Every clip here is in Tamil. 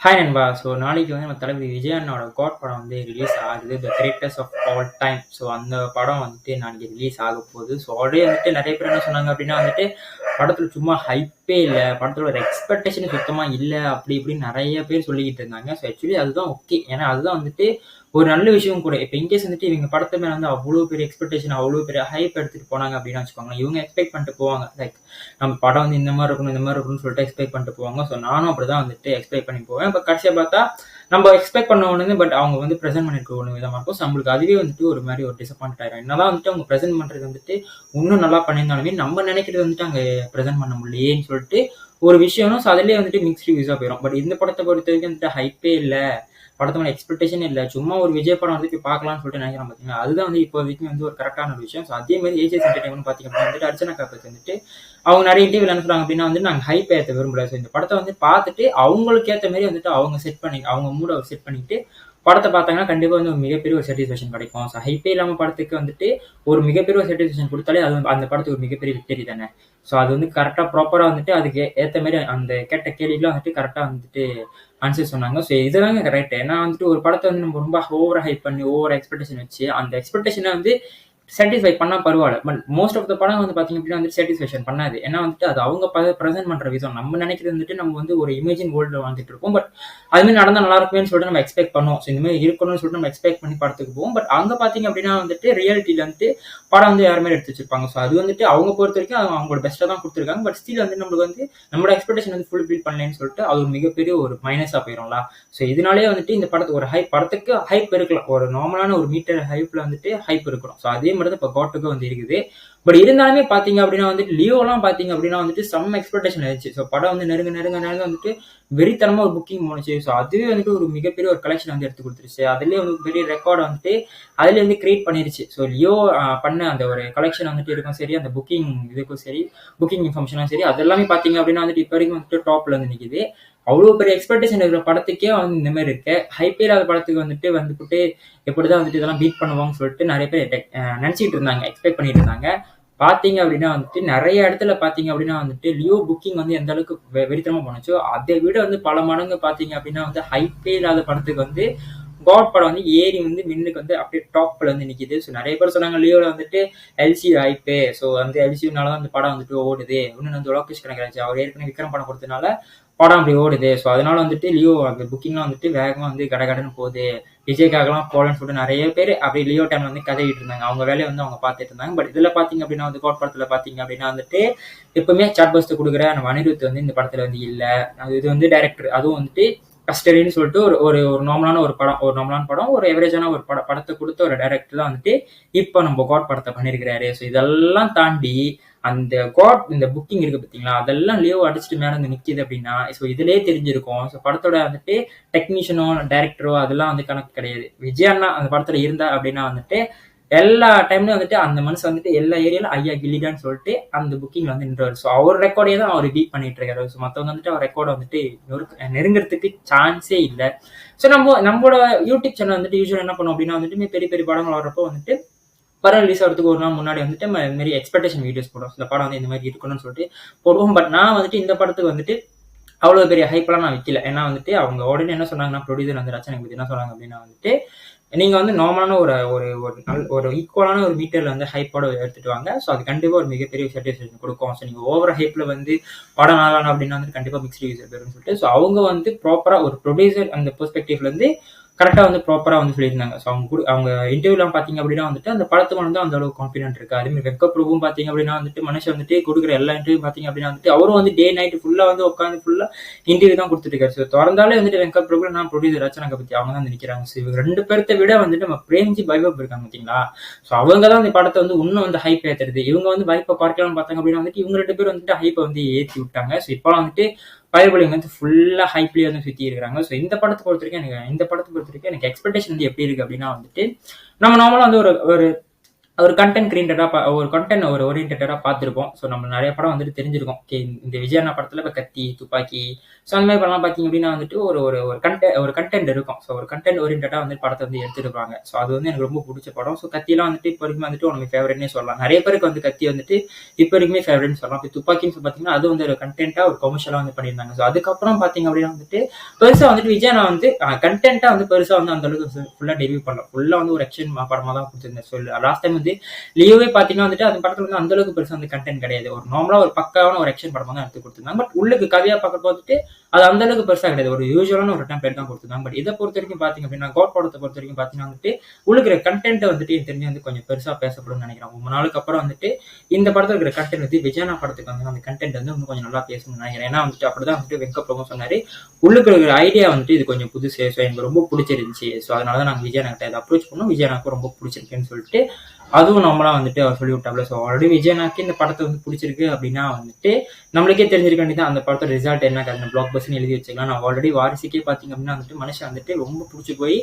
ஹாய் நண்பா. ஸோ நாளைக்கு வந்து நம்ம தளபதி விஜய் அண்ணாவோட காட் படம் வந்து ரிலீஸ் ஆகுது. The greatest of all time. So அந்த படம் வந்துட்டு நாளைக்கு ரிலீஸ் ஆக போகுது. ஸோ ஆல்ரெடி வந்துட்டு நிறைய பேர் என்ன சொன்னாங்க அப்படின்னா வந்துட்டு படத்துல சும்மா ஹைப்பே இல்லை, படத்துல ஒரு எக்ஸ்பெக்டேஷன் சுத்தமாக இல்லை, அப்படி இப்படின்னு நிறைய பேர் சொல்லிக்கிட்டு இருந்தாங்க. ஸோ ஆக்சுவலி அதுதான் ஓகே. ஏன்னா அதுதான் வந்துட்டு ஒரு நல்ல விஷயம் கூட. இப்போ இன்கேஸ் வந்துட்டு இவங்க படத்து மேலே வந்து அவ்வளோ பெரிய எக்ஸ்பெக்டேஷன், அவ்வளோ பெரிய ஹைப் எடுத்துட்டு போனாங்க அப்படின்னு வச்சுக்கோங்க. இவங்க எக்ஸ்பெக்ட் பண்ணிட்டு போவாங்க, லைக் நம்ம படம் வந்து இந்த மாதிரி இருக்கணும், இந்த மாதிரி இருக்கணும்னு சொல்லிட்டு எக்ஸ்பெக்ட் பண்ணிட்டு போவாங்க. ஸோ நானும் அப்படிதான் வந்துட்டு எக்ஸ்பெக்ட் பண்ணி போவேன். இப்போ கடைசியாக பார்த்தா நம்ம எக்ஸ்பெக்ட் பண்ண ஒன்று, பட் அவங்க வந்து ப்ரெசென்ட் பண்ணிருக்க ஒன்று விதமாக இருக்கும். ஸோ நம்மளுக்கு அதுவே வந்துட்டு ஒரு மாதிரி ஒரு டிசப்பாயிண்ட் ஆயிரும். என்னதான் வந்துட்டு அவங்க ப்ரெசென்ட் பண்ணுறது வந்துட்டு இன்னும் நல்லா பண்ணியிருந்தாலுமே நம்ம நினைக்கிறது வந்துட்டு அங்கே ப்ரெசென்ட் பண்ண முடியலையேன்னு சொல்லிட்டு ஒரு விஷயம். ஸோ அதிலே வந்துட்டு மிக்ஸ்ட் ரிவ்யூஸாக போயிடும். பட் இந்த படத்தை பொறுத்த வரைக்கும் வந்துட்டு ஹைப்பே இல்லை, படத்தோட எக்ஸ்பெக்டேஷன் இல்லை, சும்மா ஒரு விஜய் படம் வந்து போய் பார்க்கலாம்னு சொல்லிட்டு நினைக்கிறேன். பார்த்தீங்கன்னா அதுதான் வந்து இப்போ வரைக்கும் வந்து ஒரு கரெக்டான ஒரு விஷயம். ஸோ அதே மாதிரி ஏஜிஎஸ் என்டர்டைன்மெண்ட் பார்த்தீங்க அப்படின்னா வந்துட்டு அர்ச்சனா காப்பத் வந்துட்டு அவங்க நிறைய இன்டர்வியூல என்ன சொல்றாங்க அப்படின்னா வந்து நாங்கள் ஹைப் ஏற்ற விரும்பல. ஸோ இந்த படத்தை வந்து பார்த்துட்டு அவங்களுக்கு ஏற்ற மாதிரி வந்துட்டு அவங்க செட் பண்ணி அவங்க மூட செட் பண்ணிட்டு படத்தை பார்த்தாங்கன்னா கண்டிப்பாக வந்து ஒரு மிகப்பெரிய ஒரு சாட்டிஸ்ஃபேக்ஷன் கிடைக்கும். ஸோ ஹைப்பே இல்லாமல் படத்துக்கு வந்துட்டு ஒரு மிகப்பெரிய ஒரு சாட்டிஸ்ஃபேக்ஷன் கொடுத்தாலே அது அந்த படத்துக்கு ஒரு மிகப்பெரிய விக்டரி தானே. ஸோ அது வந்து கரெக்டாக ப்ராப்பராக வந்துட்டு அதுக்கு ஏற்ற மாதிரி அந்த கேட்ட கேள்விலாம் வந்துட்டு கரெக்டாக வந்துட்டு ஆன்சர் சொன்னாங்க. ஸோ இதுதாங்க கரெக்ட். ஏன்னா வந்துட்டு ஒரு படத்தை வந்து நம்ம ரொம்ப ஓவர் ஹைப் பண்ணி ஓவர் எக்ஸ்பெக்டேஷன் வச்சு அந்த எக்ஸ்பெக்டேஷனை வந்து சாட்டிஸ்ஃபை பண்ணா பரவாயில்ல. பட் மோஸ்ட் ஆஃப் த படம் வந்து பார்த்தீங்க அப்படின்னா வந்து சாட்டிஸ்ஃபேக்ஷன் பண்ணாது. ஏன்னா வந்துட்டு அது அவங்க ப்ரெசென்ட் பண்ற விதம். நம்ம நினைக்கிறது வந்துட்டு நம்ம வந்து ஒரு இமேஜின் வேர்ல்டில் வாழ்ந்துட்டு இருப்போம். பட் அதுமாதிரி நடந்தால் நல்லா இருக்குமேன்னு சொல்லிட்டு நம்ம எக்ஸ்பெக்ட் பண்ணுவோம். ஸோ இந்த மாதிரி இருக்கணும்னு சொல்லிட்டு நம்ம எக்ஸ்பெக்ட் பண்ணி படத்துக்கு போவோம். பட் அங்கே பார்த்தீங்க அப்படின்னா வந்துட்டு ரியாலிட்டியில் வந்துட்டு படம் வந்து யாருமே எடுத்து வச்சிருப்பாங்க. ஸோ அது வந்துட்டு அவங்க பொறுத்த வரைக்கும் அவங்களோட பெஸ்ட்டாக தான் கொடுத்துருக்காங்க. பட் ஸ்டில் வந்து நம்மளுக்கு வந்து நம்மளோட எக்ஸ்பெக்டேஷன் வந்து ஃபுல் ஃபில் பண்ணலன்னு சொல்லிட்டு அது ஒரு மிகப்பெரிய ஒரு மைனஸாக போயிடும்ல. ஸோ இதனாலே வந்துட்டு இந்த படத்துக்கு ஒரு படத்துக்கு ஹைப் இருக்கலாம். ஒரு நார்மலான ஒரு மீட்டர் ஹைப்ல வந்துட்டு ஹைப் இருக்கணும். ஸோ அதே மாதிரி தான் இப்போ காட்டுக்கு வந்து இருக்குது. பட் இருந்தாலுமே பாத்தீங்க அப்படின்னா வந்துட்டு லியோலாம் பாத்தீங்க அப்படின்னா வந்துட்டு சம் எக்ஸ்பெக்டேஷன் இருந்துச்சு. ஸோ படம் வந்து நெருங்க நெருங்க நெருங்க வந்துட்டு வெறித்தனமா ஒரு புக்கிங் போனுச்சு. ஸோ அதுவே வந்துட்டு ஒரு மிகப்பெரிய ஒரு கலெக்ஷன் வந்து எடுத்து கொடுத்துருச்சு. அதுலேயே வந்து பெரிய ரெக்கார்டு வந்துட்டு அதுலேயே வந்து கிரியேட் பண்ணிருச்சு. ஸோ லியோ பண்ண அந்த ஒரு கலெக்ஷன் வந்துட்டு இருக்கும் சரி, அந்த புக்கிங் இதுக்கும் சரி, புக்கிங் இன்ஃபர்மேஷனும் சரி, அதெல்லாமே பாத்தீங்க அப்படின்னா வந்துட்டு இப்போ வரைக்கும் வந்துட்டு டாப்ல வந்து நிக்குது. அவ்வளோ பெரிய எக்ஸ்பெக்டேஷன் இருக்கிற படத்துக்கே வந்து இந்த மாதிரி இருக்கு. ஹைப்பே இல்லாத படத்துக்கு வந்துட்டு எப்படிதான் வந்துட்டு இதெல்லாம் பீட் பண்ணுவாங்கன்னு சொல்லிட்டு நிறைய பேர் நினைச்சிட்டு இருந்தாங்க, எக்ஸ்பெக்ட் பண்ணிட்டு இருந்தாங்க. பாத்தீங்க அப்படின்னா வந்துட்டு நிறைய இடத்துல பாத்தீங்க அப்படின்னா வந்துட்டு லியோ புக்கிங் வந்து எந்த அளவுக்கு வெறித்தனமா பண்ணுச்சோ அதை விட வந்து பல மடங்கு பாத்தீங்க அப்படின்னா வந்து ஹைப்பே இல்லாத படத்துக்கு வந்து காட் படம் வந்து ஏறி வந்து மின்னுக்கு வந்து அப்படியே டாப்ல வந்து நிக்குது. ஸோ நிறைய பேர் சொன்னாங்க லியோல வந்துட்டு எல்சியூ ஹைப்பே, ஸோ வந்து எல்சியூனால அந்த படம் வந்துட்டு ஓடுது, இன்னும் வந்து லோகேஷ் கனகராஜ் அவர் ஏற்கனவே விக்ரம் படம் கொடுத்ததுனால படம் அப்படி ஓடுது. ஸோ அதனால வந்துட்டு லியோ அந்த புக்கிங்லாம் வந்துட்டு வேகமாக வந்து கடகடன்னு போகுது, விஜய்க்காகலாம் போகலன்னு சொல்லிட்டு நிறைய பேர் அப்படி லியோ டைம்ல வந்து கதையிட்டு இருந்தாங்க. அவங்க வேலையை வந்து அவங்க பார்த்துட்டு இருந்தாங்க. பட் இதுல பாத்தீங்க அப்படின்னா வந்து கோட் படத்துல பாத்தீங்க அப்படின்னா வந்துட்டு எப்பவுமே சாட் பஸ்ட் கொடுக்குற நம்ம அனிருத் வந்து இந்த படத்துல வந்து இல்ல. இது வந்து டைரக்டர், அதுவும் வந்துட்டு கஸ்டடின்னு சொல்லிட்டு ஒரு ஒரு ஒரு நார்மலான ஒரு படம், ஒரு நார்மலான படம், ஒரு எவரேஜான ஒரு படத்தை கொடுத்த ஒரு டைரக்டர் தான் வந்துட்டு இப்போ நம்ம காட் படத்தை பண்ணியிருக்கிறாரு. ஸோ இதெல்லாம் தாண்டி அந்த காட் இந்த புக்கிங் இருக்கு பார்த்தீங்களா, அதெல்லாம் லியோ அடிச்சுட்டு மேலே வந்து நிற்கிது அப்படின்னா ஸோ இதுலேயே தெரிஞ்சிருக்கும். ஸோ படத்தோட வந்துட்டு டெக்னீஷியனோ டைரக்டரோ அதெல்லாம் வந்து கணக்கு கிடையாது. விஜய் அண்ணா அந்த படத்துல இருந்தா அப்படின்னா வந்துட்டு எல்லா டைம்லயும் வந்துட்டு அந்த மனுஷன் வந்துட்டு எல்லா ஏரியாலும் ஐயா கில்லிடான்னு சொல்லிட்டு அந்த புக்கிங்ல வந்து நின்றாரு. ஸோ அவர் ரெக்கார்டே தான் அவர் பீட் பண்ணிட்டு இருக்காரு. ஸோ மற்றவங்க வந்துட்டு அவர் ரெக்கார்டை வந்துட்டு நெருங்கிறதுக்கு சான்ஸே இல்லை. ஸோ நம்மளோட யூடியூப் சேனல் வந்துட்டு யூஸ்வலாக என்ன பண்ணுவோம் அப்படின்னா வந்துட்டு பெரிய பெரிய படங்கள் வர்றப்போ வந்துட்டு படம் ரிலீஸ் ஆகிறதுக்கு ஒரு நாள் முன்னாடி வந்துட்டு இந்த மாதிரி எக்ஸ்பெக்டேஷன் வீடியோஸ் போடுவோம். இந்த படம் வந்து இந்த மாதிரி இருக்கணும்னு சொல்லிட்டு போடுவோம். பட் நான் வந்துட்டு இந்த படத்துக்கு வந்துட்டு அவ்வளோ பெரிய ஹைப்பெல்லாம் நான் வைக்கல. ஏன்னா வந்துட்டு அவங்க உடனே என்ன சொன்னாங்கன்னா, ப்ரொடியூசர் வந்து ரச்சனை பத்தி என்ன சொன்னாங்க அப்படின்னா வந்துட்டு நீங்க வந்து நார்மலான ஒரு ஈக்குவலான ஒரு மீட்டர்ல வந்து ஹைப்போட எடுத்துட்டு வாங்க. ஸோ அது கண்டிப்பா ஒரு மிகப்பெரிய சாட்டிஸ்ஃபேக்ஷன் கொடுக்கும். ஸோ நீங்க ஓவர் ஹைப்ல வந்து படம் நாளான அப்படின்னா வந்து கண்டிப்பா மிக்ஸ்ட் ரிவ்யூஸ் வரும்னு சொல்லிட்டு ஸோ அவங்க வந்து ப்ராப்பரா ஒரு ப்ரொடியூசர் அந்த பெர்ஸ்பெக்டிவ்ல இருந்து கரெக்டாக வந்து ப்ராப்பராக வந்து சொல்லியிருந்தாங்க. ஸோ அவங்க இன்டர்வியூலாம் பார்த்தீங்க அப்படின்னா வந்துட்டு அந்த படத்து மேலே வந்து அந்த அளவுக்கு கான்ஃபிடென்ட் இருக்கு. அதேமாதிரி வெக்க பிரபுவும் பார்த்தீங்க அப்படின்னா வந்துட்டு மனுஷன் வந்துட்டு கொடுக்குற எல்லா இன்டர்வியூ பார்த்தீங்க அப்படின்னா வந்துட்டு அவரும் வந்து டே நைட் ஃபுல்லாக வந்து உட்காந்து ஃபுல்லாக இன்டர்வியூ தான் கொடுத்துட்டு இருக்காரு. ஸோ திறந்தாலே வந்துட்டு வெங்கட் பிரபு நான் ப்ரொடியூசர் ரச்சனை பற்றி அவங்க தான் நிற்கிறாங்க. ஸோ இவங்க ரெண்டு பேர்த்த விட வந்துட்டு நம்ம பிரேம்ஜி வைபப் இருக்காங்க பார்த்தீங்களா. ஸோ அவங்க தான் இந்த படத்தை வந்து இன்னும் வந்து ஹைப் ஏற்றுறது. இவங்க வந்து வைப்பை குறைக்கலாம்னு பார்த்தாங்க அப்படின்னா வந்துட்டு இவங்க ரெண்டு பேர் வந்துட்டு ஹைப்பை வந்து ஏற்றி விட்டாங்க. ஸோ இப்போலாம் வந்துட்டு பயபலிங்க வந்து ஃபுல்லாக ஹைப்லேயே வந்து சுற்றி இருக்கிறாங்க. ஸோ இந்த படத்தை பொறுத்த வரைக்கும் எனக்கு எக்ஸ்பெக்டேஷன் வந்து எப்படி இருக்கு அப்படின்னா வந்துட்டு நம்ம நார்மலாக வந்து ஒரு ஒரு கண்டென்ட் கிரியேட்டரா ஒரு கண்டென்ட் ஒரு ஓரியன்டடா பார்த்துருப்போம். ஸோ நம்ம நெறைய படம் வந்துட்டு தெரிஞ்சிருக்கும். ஓகே இந்த விஜய் அண்ணா படத்துல இப்ப கத்தி, துப்பாக்கி ஸோ அந்த மாரி படம்லாம் பார்த்தீங்க அப்டின்னா வந்துட்டு ஒரு ஒரு ஒரு கன்டென்ட் இருக்கும். ஸோ ஒரு கன்டென்ட் ஓரியன்டடா வந்து படத்த வந்து எடுத்திருப்பாங்க. ஸோ அது வந்து எனக்கு ரொம்ப புடிச்ச படம். ஸோ கத்திலாம் வந்துட்டு இப்ப வரைக்கும் வந்துட்டு ஒன் ஆஃப் மை ஃபேவரைட்னே சொல்லலாம். நெறைய பேருக்கு வந்து கத்தி வந்துட்டு இப்ப வரைக்குமே ஃபேவரைட்ன்னு சொல்லலாம். இப்ப துப்பாக்கின்னு பார்த்தீங்கன்னா, அது வந்து ஒரு கன்டென்ட்டா ஒரு கமர்ஷியலா வந்து பண்ணியிருந்தாங்க. ஸோ அதுக்கப்புறம் பார்த்தீங்க அப்டின்னா வந்துட்டு, பெருசா வந்துட்டு விஜய் அண்ணா வந்து கன்டென்ட்டா வந்து பெருசா வந்து அந்த அளவுக்கு ஃபுல்லா டெலிவரி பண்ணல. ஃபுல்லா வந்து ஒரு ஆக்ஷன் படமா தான் குடுத்திருந்தார். ஸோ லாஸ்ட் டைம் வந்து லியோவே பார்த்தீங்கன்னா வந்துட்டு அந்த படத்துல வந்து அந்த அளவுக்கு பெருசா வந்து கண்டென்ட் கிடையாது. ஒரு நார்மலா ஒரு பக்காவான ஒரு ஆக்ஷன் படமா தான் எடுத்து குடுத்திருந்தாங்க. பட் உள்ளுக்கு கதையா பார்க்க வந்துட்டு அது அந்த அளவுக்கு பெருசா கிடையாது. ஒரு யூசுவலான ஒரு டெம்ப்ளேட் தான் குடுத்திருந்தாங்க. பட் இத பொறுத்தவரைக்கும் பார்த்தீங்க அப்படின்னா, காட் படத்த பொறுத்தவரைக்கும் பார்த்தீங்கன்னா வந்துட்டு, உள்ள இருக்கிற கன்டென்ட் வந்துட்டு எனக்கு தெரிஞ்சு வந்து கொஞ்சம் பெருசா பேசப்படும்னு நினைக்கிறேன். ரொம்ப நாளுக்கு அப்புறம் வந்துட்டு இந்த படத்துல இருக்கிற கன்டென்ட் வந்து விஜயண்ணா படத்துக்கு வந்து அந்த கன்டென்ட் வந்து இன்னும் கொஞ்சம் நல்லா பேசணும்னு நினைக்கிறேன். ஏன்னா வந்துட்டு அப்படிதான் வந்துட்டு வெங்கட் பிரபு சொன்னாரு. உள்ளுக்கு இருக்கிற ஐடியா வந்துட்டு இது கொஞ்சம் புதுசு. ஸோ எனக்கு ரொம்ப பிடிச்சிருந்துச்சு. ஸோ அதனால தான் நாங்க விஜய் அண்ணாகிட்ட இத அப்ரோச் பண்ணோம். விஜய் அண்ணாவுக்கு ரொம்ப பிடிச்சிருக்குன்னு சொல்லிட்டு அதுவும் நம்மளா வந்துட்டு அவர் சொல்லி விட்டாப்ல. ஸோ ஆல்ரெடி விஜய் அண்ணாக்கு இந்த படத்தை வந்து பிடிச்சிருக்கு அப்படின்னா வந்துட்டு நம்மளுக்கே தெரிஞ்சிருக்க வேண்டியது அந்த படத்தோட ரிசல்ட் என்ன கதை பிளாக் பஸ்ன்னு எழுதி வச்சுக்கலாம். நான் ஆல்ரெடி வாரிசுக்கே பார்த்தீங்க அப்படின்னா வந்துட்டு மனுஷன் வந்துட்டு ரொம்ப பிடிச்சி போய்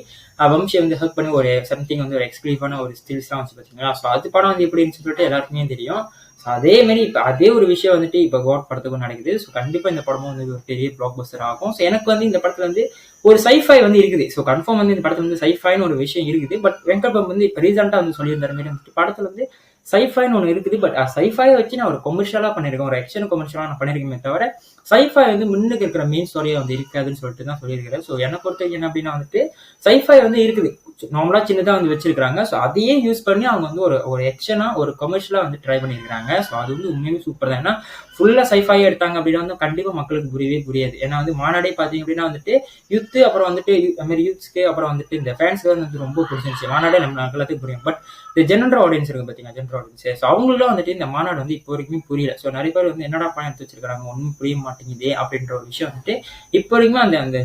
வம்சியை வந்து ஹெல்ப் பண்ணி ஒரு சம்திங் வந்து ஒரு எக்ஸ்க்ளூசிவான ஒரு ஸ்டில்ஸ்லாம் வச்சு பார்த்தீங்களா. ஸோ அது படம் வந்து எப்படின்னு சொல்லிட்டு எல்லாருக்குமே தெரியும். ஸோ அதே மாதிரி இப்போ அதே ஒரு விஷயம் வந்துட்டு இப்போ காட் படத்துக்கும் நடக்குது. ஸோ கண்டிப்பாக இந்த படமும் வந்து ஒரு பெரிய பிளாக் பஸ்டர் ஆகும். ஸோ எனக்கு வந்து இந்த படத்துல வந்து ஒரு சைஃபை வந்து இருக்குது. ஸோ கன்ஃபார்ம் வந்து இந்த படத்துல வந்து சைஃபைன்னு ஒரு விஷயம் இருக்குது. பட் வெங்கட் பிரபு வந்து இப்போ ரீசெண்டாக வந்து சொல்லியிருந்தாரு மாதிரி வந்துட்டு படத்துல வந்து சைஃபைன்னு ஒன்று இருக்குது. பட் சைஃபையை வச்சு நான் ஒரு கொமர்ஷியலாக பண்ணியிருக்கேன். ஒரு ஆக்ஷன் கொமர்ஷியலாக நான் பண்ணியிருக்கேன் தவிர சைஃபை வந்து முன்னுக்கு இருக்கிற மெயின் ஸ்டோரியா வந்து இருக்காதுன்னு சொல்லிட்டு தான் சொல்லியிருக்கிறேன். ஸோ என்னை பொறுத்த என்ன அப்படின்னா வந்துட்டு சைஃபை வந்து இருக்குது. நார்மலா சின்னதா வந்து வச்சிருக்காங்க. ஸோ அதையே யூஸ் பண்ணி அவங்க வந்து ஒரு ஒரு ஆக்ஷனா ஒரு கமர்ஷியலா வந்து ட்ரை பண்ணியிருக்காங்க. ஸோ அது வந்து உண்மையுமே சூப்பர் தான். ஏன்னா ஃபுல்லா சைஃபை எடுத்தாங்க அப்படின்னா வந்து கண்டிப்பா மக்களுக்கு புரியவே புரியாது. ஏன்னா வந்து மாநாடே பார்த்தீங்க அப்படின்னா வந்துட்டு யூத் அப்புறம் வந்துட்டு அது மாதிரி யூத்ஸ்க்கு அப்புறம் வந்துட்டு இந்த ஃபேன்ஸ்க்கு வந்து ரொம்ப பிடிச்சிருந்துச்சு. மாநாடே நம்ம எல்லாத்துக்கும் புரியும். பட் இந்த ஜெனரல் ஆடியன்ஸ் இருக்கு பார்த்தீங்கன்னா ஜெனரல் ஆடியன்ஸ். ஸோ அவங்களும் வந்துட்டு இந்த மாநாடு வந்து இப்போ வரைக்கும் புரியல. ஸோ நிறைய பேர் வந்து என்னடா பணம் எடுத்து வச்சிருக்காங்க ஒன்றும் புரிய மாட்டேங்குது அப்படின்ற ஒரு விஷயம் வந்துட்டு இப்போ வரைக்கும் அந்த அந்த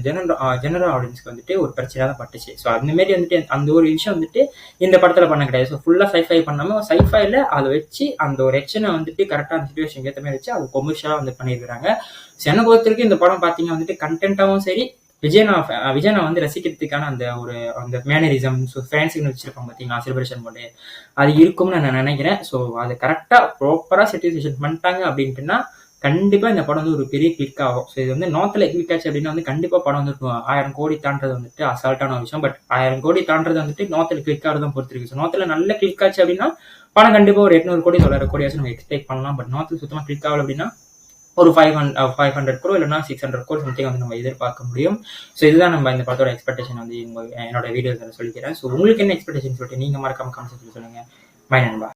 ஜெனரல் ஆடியன்ஸ்க்கு வந்துட்டு ஒரு பிரச்சனை தான் பட்டுச்சு. ஸோ அந்த மாதிரி வந்துட்டு அந்த ஒரு விஷயம் வந்துட்டு இந்த படத்துல பண்ண கிடையாது. ஸோ ஃபுல்லா சைஃபை பண்ணாம சைஃபைல அதை வச்சு அந்த ஒரு ஆக்ஷனை வந்துட்டு கரெக்டா அந்த சிச்சுவேஷன் ஏற்ற மாதிரி வச்சு அது கொமர்ஷியலா வந்து பண்ணியிருக்காங்க. என்னை பொறுத்த வரைக்கும் இந்த படம் பார்த்தீங்கன்னா வந்துட்டு கண்டென்ட்டாவும் சரி விஜயனா வந்து ரசிக்கிறதுக்கான அந்த ஒரு அந்த மேனரிசம் ஃபேன்ஸுன்னு வச்சிருப்பாங்க பார்த்தீங்களா செலிப்ரேஷன் போட்டு அது இருக்கும்னு நான் நினைக்கிறேன். ஸோ அது கரெக்டா ப்ராப்பரா செட்டிசேஷன் பண்ணிட்டாங்க அப்படின்ட்டுனா கண்டிப்பா இந்த படம் வந்து ஒரு பெரிய கிளிக் ஆகும். ஸோ இது வந்து நார்த்ல கிளிக் ஆச்சு அப்படின்னா வந்து கண்டிப்பா படம் வந்து 1000 கோடி தாண்டது வந்துட்டு அசால்ட்டான விஷயம். பட் 1000 கோடி தாண்டது வந்துட்டு நார்த்ல கிளிக் ஆகிறதும் பொறுத்திருக்கு. ஸோ நார்த்ல நல்ல கிளிக் ஆச்சு அப்படின்னா படம் கண்டிப்பா ஒரு 800 கோடி 900 கோடியாச்சும் நம்ம எக்ஸ்பெக்ட் பண்ணலாம். பட் நார்த்ல சுத்தமா கிளிக் ஆகல அப்படின்னா ஒரு 500 crore இல்லைன்னா 600 crore சம்திங் வந்து நம்ம எதிர்பார்க்க முடியும். ஸோ இதுதான் நம்ம இந்த படத்தோட எக்ஸ்பெக்டேஷன் வந்து என்னோட வீடியோஸ் சொல்லிக்கிறேன். ஸோ உங்களுக்கு என்ன எக்ஸ்பெக்டேஷன் சொல்லிட்டு நீங்க மறக்காம கமெண்ட் செக்ஷன்ல சொல்லுங்க. பை நண்பா.